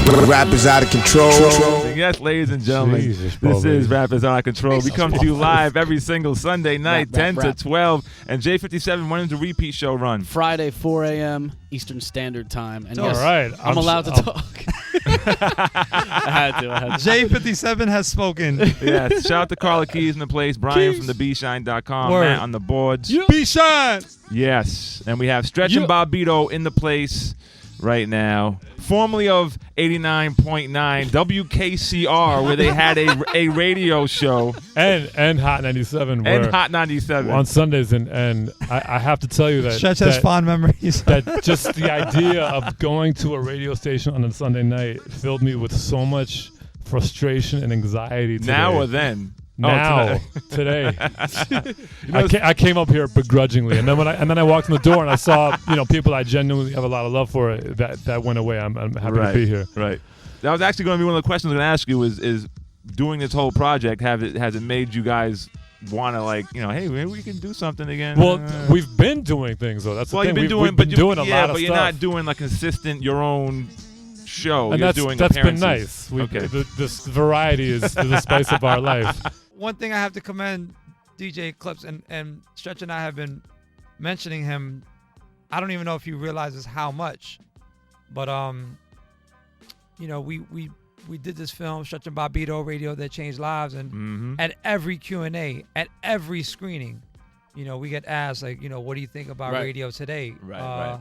Rap is out of control. Yes, ladies and gentlemen, Jesus, this is Rap is Out of Control. We come to you live every single Sunday night, 10 to 12. And J57, when is the repeat show run? Friday, 4 a.m. Eastern Standard Time. And All yes, right. I'm allowed to talk. I had to. J57 has spoken. Yes, shout out to Carla Keys in the place, Brian from the bshine.com, Word. Matt on the boards. B-Shine. Yes, and we have Stretch and Bobbito in the place right now, formerly of 89.9 WKCR, where they had a radio show. And Hot 97. And Hot 97. On Sundays. And I have to tell you that. Stretch has fond memories. That just the idea of going to a radio station on a Sunday night filled me with so much frustration and anxiety today. Now or then? Now, today. I came up here begrudgingly, and then I walked in the door and I saw people I genuinely have a lot of love for. That went away. I'm happy to be here. Right. That was actually going to be one of the questions I'm going to ask you. Is doing this whole project has it made you guys want to hey, maybe we can do something again? Well, we've been doing things though. That's the thing. We've been doing a lot of stuff. But you're not doing consistent your own show. And you're that's doing been appearances. nice. Okay. This variety is the spice of our life. One thing I have to commend DJ Clips, and Stretch and I have been mentioning him. I don't even know if he realizes how much, but we did this film, Stretch and Bobbito, Radio That Changed Lives, and at every Q&A, at every screening, we get asked what do you think about radio today? Right.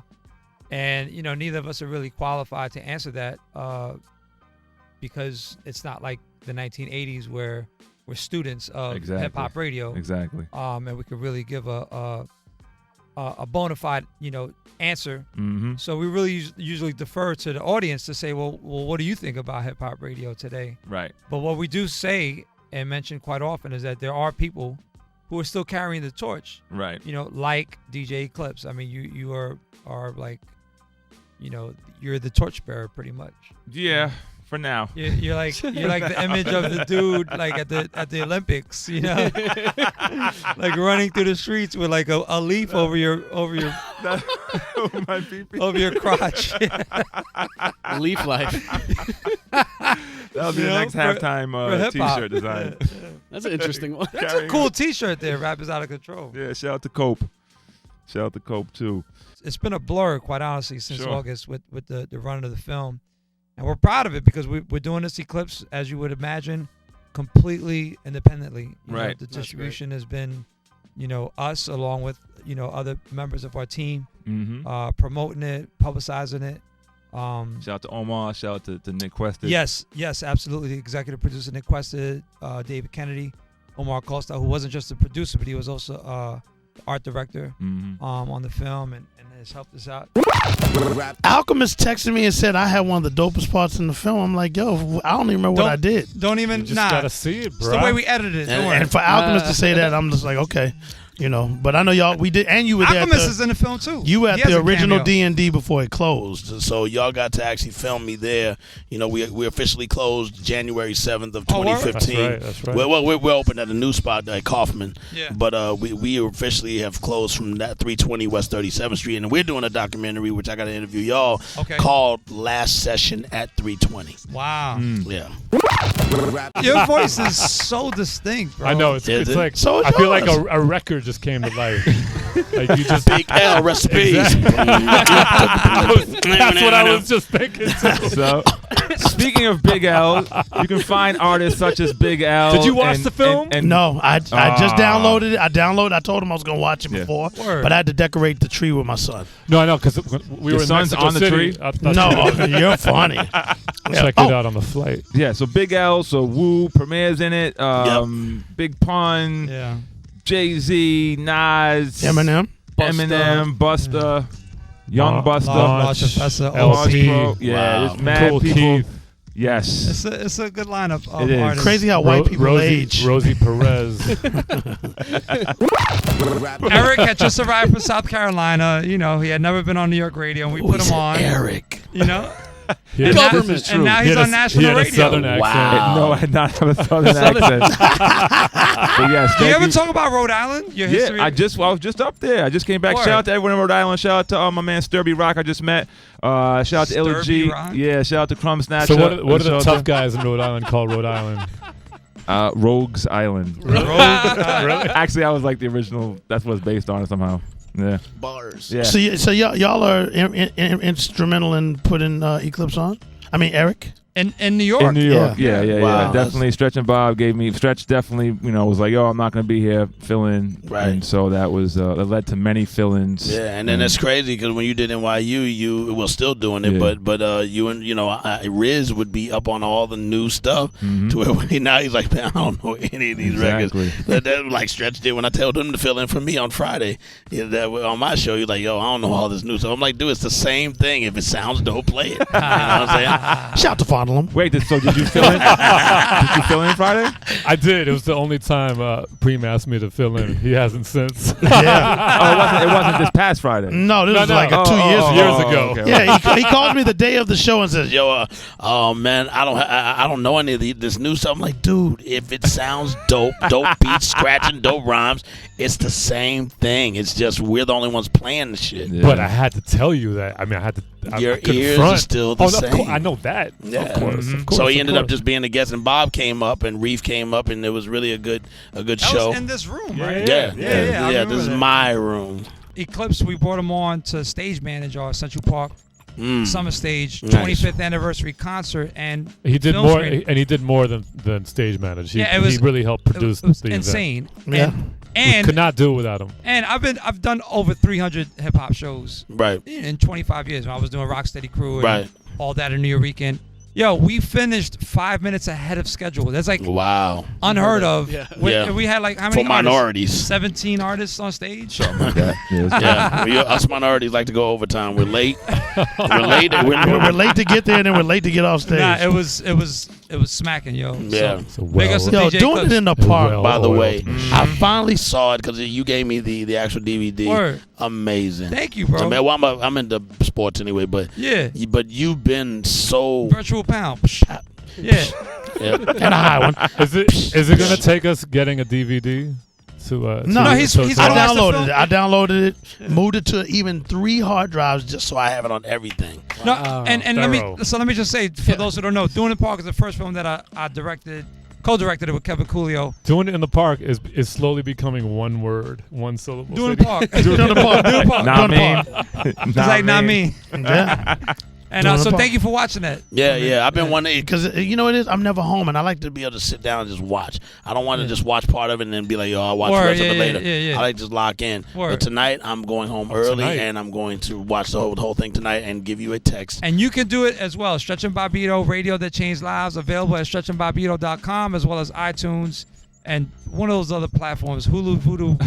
And neither of us are really qualified to answer that because it's not like the 1980s where we're students of hip hop radio. Exactly. And we could really give a bona fide, answer. Mm-hmm. So we really usually defer to the audience to say, well, what do you think about hip hop radio today? Right. But what we do say and mention quite often is that there are people who are still carrying the torch. Right. Like DJ Clips. I mean, you are like, you're the torchbearer pretty much. Yeah. For now, you're like the image of the dude like at the Olympics, like running through the streets with like a leaf over your over your crotch. Leaf life. That'll be the next halftime T-shirt design. That's an interesting one. That's a cool T-shirt there. Rap is Out of Control. Yeah, shout out to Cope. Shout out to Cope too. It's been a blur, quite honestly, since August with the run of the film. And we're proud of it because we're doing this Eclipse, as you would imagine, completely independently. Right. The distribution has been, us along with, other members of our team, promoting it, publicizing it. Shout out to Omar. Shout out to Nick Quested. Yes, absolutely. The executive producer, Nick Quested, David Kennedy, Omar Costa, who wasn't just a producer, but he was also the art director on the film and has helped us out. Alchemist texted me and said I had one of the dopest parts in the film. I'm like, yo, I don't even remember what I did. Don't even. You just gotta see it, bro. It's the way we edited it. And for Alchemist to say that, I'm just like, okay. But I know y'all, we did, and you were there. Alchemist is in the film too. You were at the original D&D before it closed, so y'all got to actually film me there. We officially closed January 7th of 2015. That's right. Well, we're open at a new spot at Kaufman, yeah. But we officially have closed from that 320 West 37th Street, and we're doing a documentary, which I got to interview y'all, called Last Session at 320. Wow. Yeah. Your voice is so distinct, bro. I know it's like so I feel like a record just came to life. Like you just Big L recipes. That's what I was just thinking too. So, speaking of Big L, you can find artists such as Big L. Did you watch the film? No, I just downloaded it. I told him I was going to watch it before, but I had to decorate the tree with my son. No, I know, because we were in son's Mexico on the City. tree? No, you're funny. Check it out on the flight. Yeah, so Big L, so Wu, Premier's in it, Big Pun, Jay-Z, Nas, Eminem, Busta, Young Busta, Large Professor, LP. There's mad Cool people. Keith. Yes. It's a good lineup of It is. artists. Crazy how white people age. Rosie Perez. Eric had just arrived from South Carolina. He had never been on New York radio, and we put him on. Eric. Government. And now he's on national radio. radio. Wow. No, I did not have a southern accent. But yes, Do you ever talk about Rhode Island? Your history? I was just up there. I just came back. Word. Shout out to everyone in Rhode Island. Shout out to my man Sturby Rock I just met. Shout out to Illa G. Rock? Yeah, shout out to Crumb Snatcher. So what are the tough guys in Rhode Island called Rhode Island? Rogues Island. Really? Actually, I was like the original. That's what's based on it somehow. Yeah. Bars. Yeah. So y'all are instrumental in putting Eclipse on? I mean, Eric? In New York. In New York, yeah. Wow. Definitely, Stretch and Bob gave me. Stretch definitely, was like, yo, I'm not going to be here, fill in. Right. And so that was, that led to many fill-ins. Yeah, and then it's crazy because when you did NYU, you were still doing it, Yeah. but you and Riz would be up on all the new stuff to where now he's like, man, I don't know any of these Exactly. records. That like Stretch did when I told him to fill in for me on Friday. Yeah, that on my show, he's like, yo, I don't know all this new stuff. I'm like, dude, it's the same thing. If it sounds dope, play it. You know what I'm saying? Shout to Fondlem. Wait, so did you fill in? Did you fill in Friday? I did. It was the only time Preem asked me to fill in. He hasn't since. Yeah. It wasn't this past Friday. No, this was No. like 2 years ago. Years ago. Okay. Yeah, he calls me the day of the show and says, "Yo, man, I don't know any of this new stuff." I'm like, dude, if it sounds dope beats, scratching, dope rhymes, it's the same thing. It's just we're the only ones playing the shit. Yeah. But I had to tell you that. I mean, I had to. Your I couldn't ears front. are still the Of same. course, I know that. Yeah. Of course. So he of ended up course. just being a guest, and Bob came up, and Reef came up, and it was really a good That show. was in this room, right? Yeah. I remember This is that. my room. Eclipse, we brought him on to stage manage our Central Park Summer Stage Nice. 25th anniversary concert, and He did film more, screening. and he did more than stage manage. He, Yeah, it was- he really helped produce it was the insane. Yeah. And Could not do it without him. and I've done over 300 hip hop shows Right. in 25 years. When I was doing Rocksteady Crew and Right. all that in New York. Yo, we finished 5 minutes ahead of schedule. That's like Wow. unheard of. Yeah. We had like how many For minorities. 17 artists on stage. Yeah. Yeah, us minorities like to go overtime. We're late. We're late to get there, and then we're late to get off stage. Nah, it was smacking, yo. Yeah. So, big ups to Yo, DJ doing Clips. it in the park, Well by the oiled way. machine. I finally saw it because you gave me the actual DVD. Word. Amazing. Thank you, bro. So, man, well, I'm into sports anyway, but Yeah. but you've been so Virtual pound. Yeah. yeah, and a high one. Is it going to take us getting a DVD? No, he's so- I I watched the downloaded film. it. I downloaded it, moved it to even 3 hard drives just so I have it on everything. No, Wow. and Thorough. let me just say for those who don't know, Doing It in the Park is the first film that I co-directed it with Kevin Coolio. Doing it in the park is slowly becoming one word, one syllable. Doing It in the Park. Doing the park. Doing It in the Park. Not Doing the me. park. It's like not me. Yeah. And Doing It in so the Park. thank you for watching that. Yeah. I've been wanting because you know what it is. I'm never home, and I like to be able to sit down and just watch. I don't want to just watch part of it and then be like, "Yo, I'll watch the Word, rest of it yeah, later." yeah. I like to just lock in. Word. But tonight, I'm going home early, tonight. and I'm going to watch the whole thing tonight and give you a text. And you can do it as well. Stretch and Bobbito, Radio That Changed Lives, available at stretchandbobbito.com as well as iTunes and one of those other platforms, Hulu, Voodoo,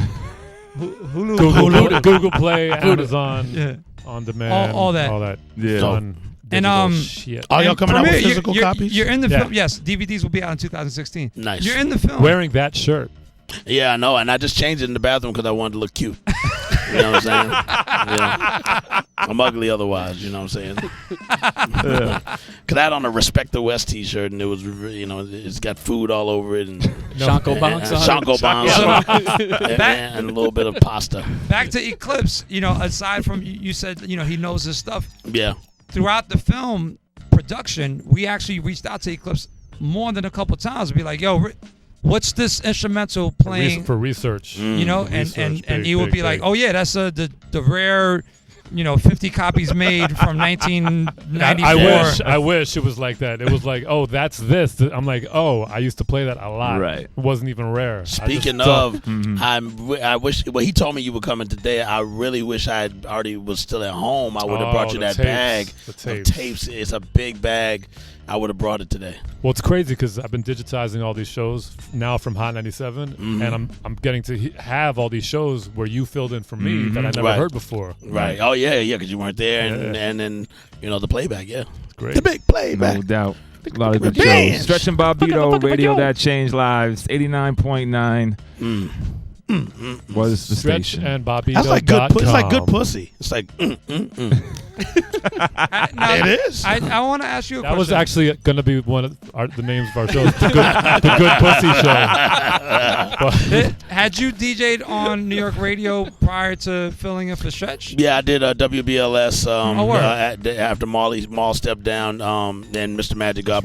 Google Play, Amazon, Yeah. On Demand, All that. all that. Yeah. Fun And, digital shit. Are y'all And coming out with Premiere, physical you're, copies? You're in the Yeah. film. Yes, DVDs will be out in 2016. Nice. You're in the film. Wearing that shirt. Yeah, I know, and I just changed it in the bathroom because I wanted to look cute. You know what I'm saying? Yeah. I'm ugly otherwise. You know what I'm saying? Because I had on a Respect the West T-shirt, and it was, it's got food all over it, and Shanko Bonks on it. Shanko bombs, Yeah. and a little bit of pasta. Back to Eclipse. Aside from you said he knows his stuff. Yeah. Throughout the film production, we actually reached out to Eclipse more than a couple times to be like, "Yo, what's this instrumental playing?" For research. And Research, he would be like, "Oh yeah, that's the rare, 50 copies made from 1994." I wish it was like that. It was like, oh, that's this. I'm like, oh, I used to play that a lot. Right. It wasn't even rare. Speaking of, I wish. Well, he told me you were coming today. I really wish I had already was still at home. I would have brought you the that tapes, bag the of tapes. tapes. It's a big bag. I would have brought it today. Well, it's crazy because I've been digitizing all these shows now from Hot 97, and I'm getting to have all these shows where you filled in for me that I never Right. heard before. Right. Oh yeah, because you weren't there, and then the playback. Yeah. It's great. The big playback. No doubt. A lot of good Man. shows. Stretch and Bobbito, Radio That Changed Lives, 89.9 was the Stretch station. and Bobbito. That's like good. It's like good pussy. It's like. It is. I want to ask you a That question. was actually going to be one of the names of our shows, the Good Pussy Show. Had you DJ'd on New York radio prior to filling in for Stretch? Yeah, I did WBLS after Maul stepped down, and Mr. Magic, God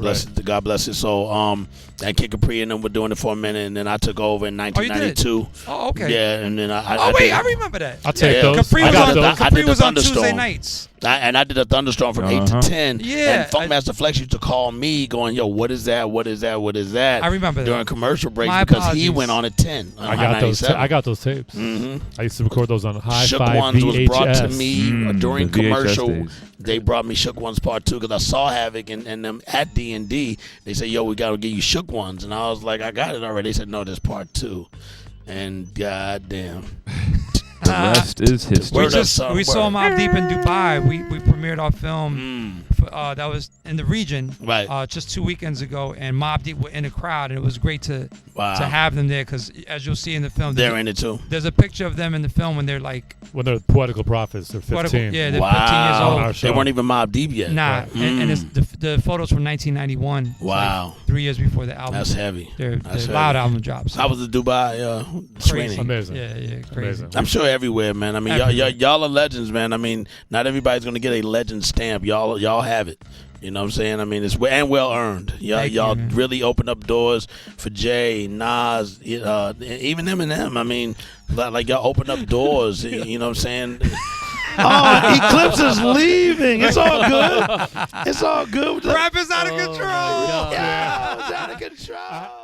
bless his soul. And Kid Capri and them were doing it for a minute, and then I took over in 1992. Oh, okay. Yeah, and then I remember that. I'll take those. Capri I was got on, those. Capri I did was the on Tuesday Thunderstorm. nights. And I did a Thunderstorm from 8 to 10. Yeah. And Funkmaster Flex used to call me going, yo, what is that? What is that? What is that? I remember during that. commercial breaks My because apologies. he went on at 10. I got those. I got those tapes. Mm-hmm. I used to record those on Hi-Fi Shook Ones was VHS. brought to me during the VHS commercial. days. They brought me Shook Ones Part 2 because I saw Havoc and them at D&D. They said, yo, we got to give you Shook Ones. And I was like, I got it already. They said, no, there's Part 2. And goddamn. The rest is history. We saw Mobb Deep in Dubai. We premiered our film that was in the region just 2 weekends ago, and Mobb Deep were in the crowd, and it was great to have them there because, as you'll see in the film, they're in it too. There's a picture of them in the film when they're like poetical prophets. They're 15. Yeah, they're 15 years old. They weren't even Mobb Deep yet. Nah, and it's the photos from 1991. Wow. Like 3 years before the album. That's heavy. They're loud album drops. I was at Dubai screening. Amazing. Yeah, crazy. Amazing. I'm sure everywhere, man. I mean, y'all are legends, man. I mean, not everybody's gonna get a legend stamp. Y'all have it. You know what I'm saying? I mean, it's well earned. Y'all really opened up doors for Jay, Nas, even Eminem. I mean, like y'all opened up doors. You know what I'm saying? Oh, Eclipse is leaving. It's all good. It's all good. Rap is out of control. Yeah, it's out of control.